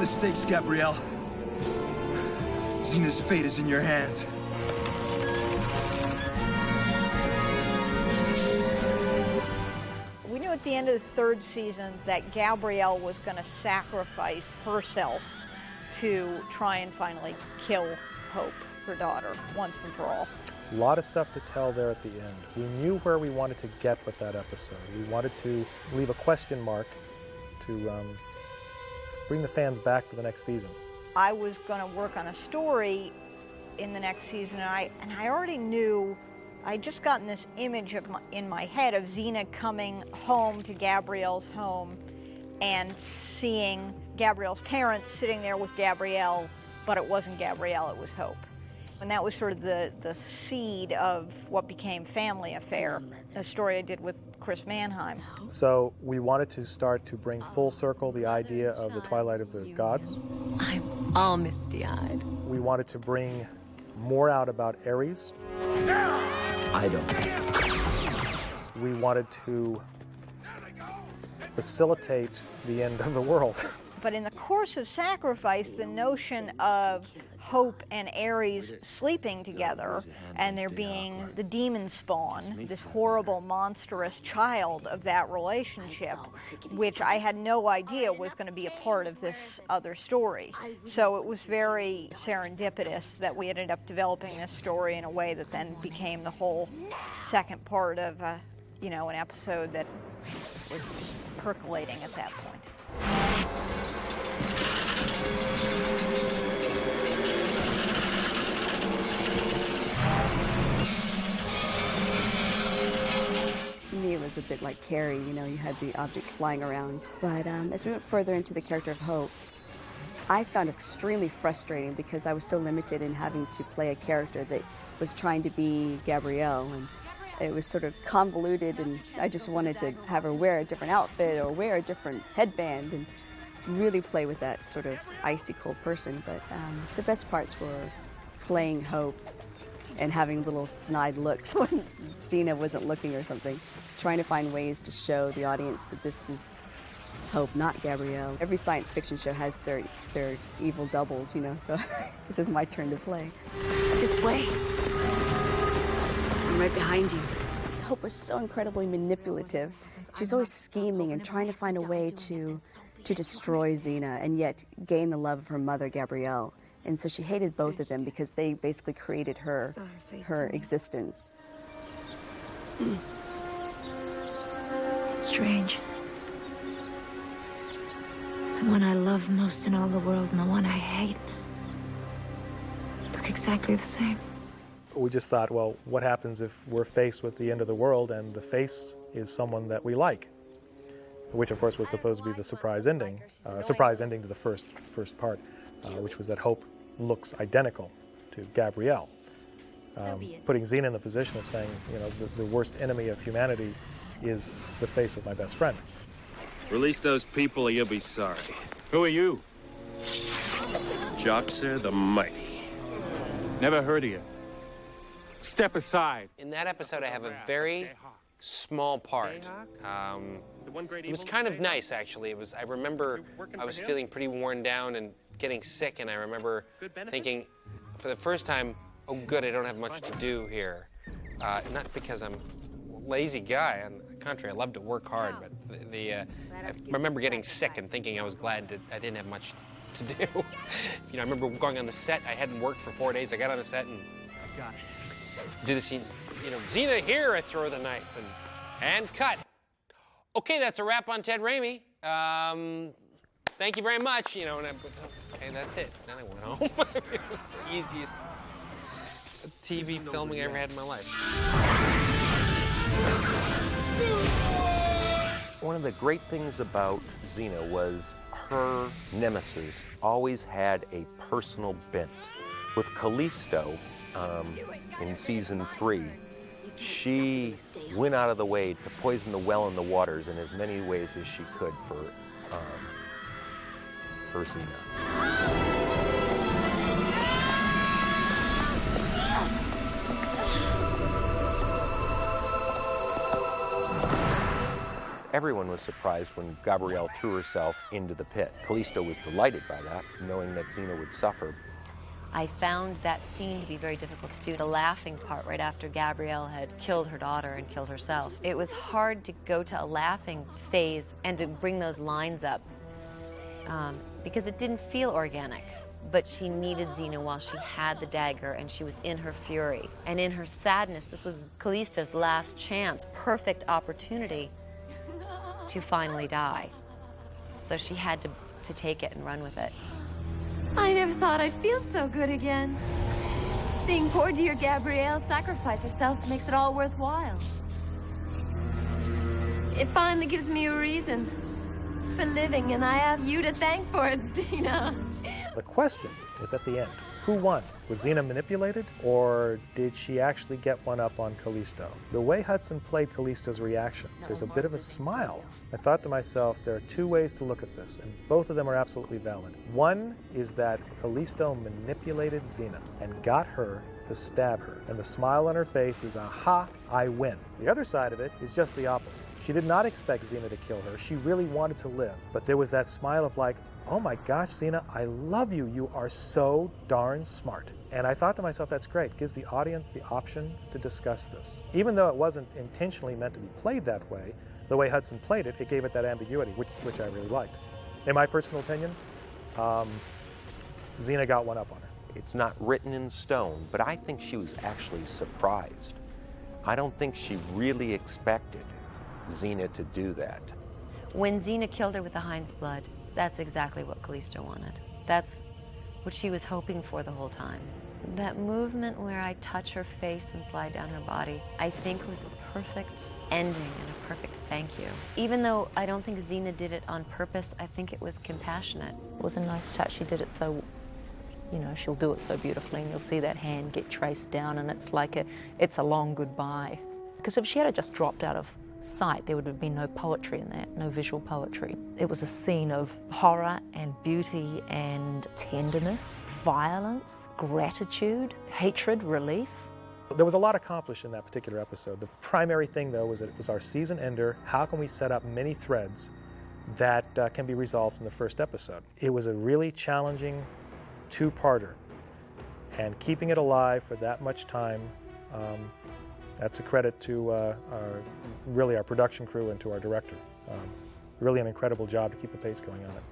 the stakes, Gabrielle. Xena's fate is in your hands. We knew at the end of the third season that Gabrielle was going to sacrifice herself to try and finally kill Hope, her daughter, once and for all. A lot of stuff to tell there at the end. We knew where we wanted to get with that episode. We wanted to leave a question mark to bring the fans back for the next season. I was going to work on a story in the next season, and I already knew. I'd just gotten this image in my head of Xena coming home to Gabrielle's home and seeing Gabrielle's parents sitting there with Gabrielle, but it wasn't Gabrielle, it was Hope. And that was sort of the seed of what became Family Affair, a story I did with Chris Mannheim. So we wanted to start to bring full circle the idea of the Twilight of the Gods. I'm all misty-eyed. We wanted to bring more out about Ares. I don't. We wanted to facilitate the end of the world. But in the course of Sacrifice, the notion of Hope and Ares sleeping together and there being the demon spawn, this horrible, monstrous child of that relationship, which I had no idea was going to be a part of this other story. So it was very serendipitous that we ended up developing this story in a way that then became the whole second part of, an episode that was just percolating at that point. To me, it was a bit like Carrie, you had the objects flying around. But as we went further into the character of Hope, I found it extremely frustrating because I was so limited in having to play a character that was trying to be Gabrielle, and it was sort of convoluted, and I just wanted to have her wear a different outfit or wear a different headband and really play with that sort of icy cold person. But the best parts were playing Hope and having little snide looks when Xena wasn't looking or something, trying to find ways to show the audience that this is Hope, not Gabrielle. Every science fiction show has their evil doubles, so this is my turn to play. This way. I'm right behind you. Hope was so incredibly manipulative. She was always scheming and trying to find a way to destroy Xena and yet gain the love of her mother, Gabrielle. And so she hated both of them because they basically created her existence. Strange. The one I love most in all the world and the one I hate look exactly the same. We just thought, well, what happens if we're faced with the end of the world and the face is someone that we like? Which, of course, was supposed to be the surprise ending to the first part, which was that Hope looks identical to Gabrielle. Putting Xena in the position of saying, the worst enemy of humanity is the face of my best friend. Release those people or you'll be sorry. Who are you? Joxer the Mighty. Never heard of you. Step aside. In that episode, I have a very small part. It was kind of nice, actually. I remember I was feeling pretty worn down and getting sick, and I remember thinking, for the first time, oh, good, I don't have much to do here. Not because I'm a lazy guy. On the contrary, I love to work hard, but I remember getting sick and thinking I was glad that I didn't have much to do. I remember going on the set. I hadn't worked for 4 days. I got on the set and do the scene. Xena here, I throw the knife and cut. Okay, that's a wrap on Ted Raimi. Thank you very much. Okay, that's it. Then I went home. It was the easiest TV filming I ever had in my life. One of the great things about Xena was her nemesis always had a personal bent. With Callisto, in season 3, she went out of the way to poison the well and the waters in as many ways as she could for Xena. Everyone was surprised when Gabrielle threw herself into the pit. Callisto was delighted by that, knowing that Xena would suffer. I found that scene to be very difficult to do. The laughing part right after Gabrielle had killed her daughter and killed herself. It was hard to go to a laughing phase and to bring those lines up because it didn't feel organic. But she needed Xena while she had the dagger and she was in her fury. And in her sadness, this was Callisto's last chance, perfect opportunity to finally die. So she had to take it and run with it. I never thought I'd feel so good again. Seeing poor dear Gabrielle sacrifice herself makes it all worthwhile. It finally gives me a reason for living, and I have you to thank for it, Xena. The question is at the end. Who won? Was Xena manipulated, or did she actually get one up on Callisto? The way Hudson played Callisto's reaction, there's a bit of a smile. I thought to myself, there are two ways to look at this, and both of them are absolutely valid. One is that Callisto manipulated Xena and got her to stab her, and the smile on her face is, aha, I win. The other side of it is just the opposite. She did not expect Xena to kill her. She really wanted to live, but there was that smile of like, oh my gosh, Xena, I love you. You are so darn smart. And I thought to myself, that's great. It gives the audience the option to discuss this. Even though it wasn't intentionally meant to be played that way, the way Hudson played it, it gave it that ambiguity, which I really liked. In my personal opinion, Xena got one up on her. It's not written in stone, but I think she was actually surprised. I don't think she really expected Xena to do that. When Xena killed her with the hind's blood, that's exactly what Callisto wanted. That's what she was hoping for the whole time. That movement where I touch her face and slide down her body, I think was a perfect ending and a perfect thank you. Even though I don't think Xena did it on purpose, I think it was compassionate. It was a nice touch. She did it so, you know, she'll do it so beautifully, and you'll see that hand get traced down, and it's like it's a long goodbye. Because if she had just dropped out of sight, there would have been no poetry in that, no visual poetry. It was a scene of horror and beauty and tenderness, violence, gratitude, hatred, relief. There was a lot accomplished in that particular episode. The primary thing, though, was that it was our season ender. How can we set up many threads that can be resolved in the first episode? It was a really challenging two-parter, and keeping it alive for that much time, that's a credit to our production crew and to our director. Really an incredible job to keep the pace going on it.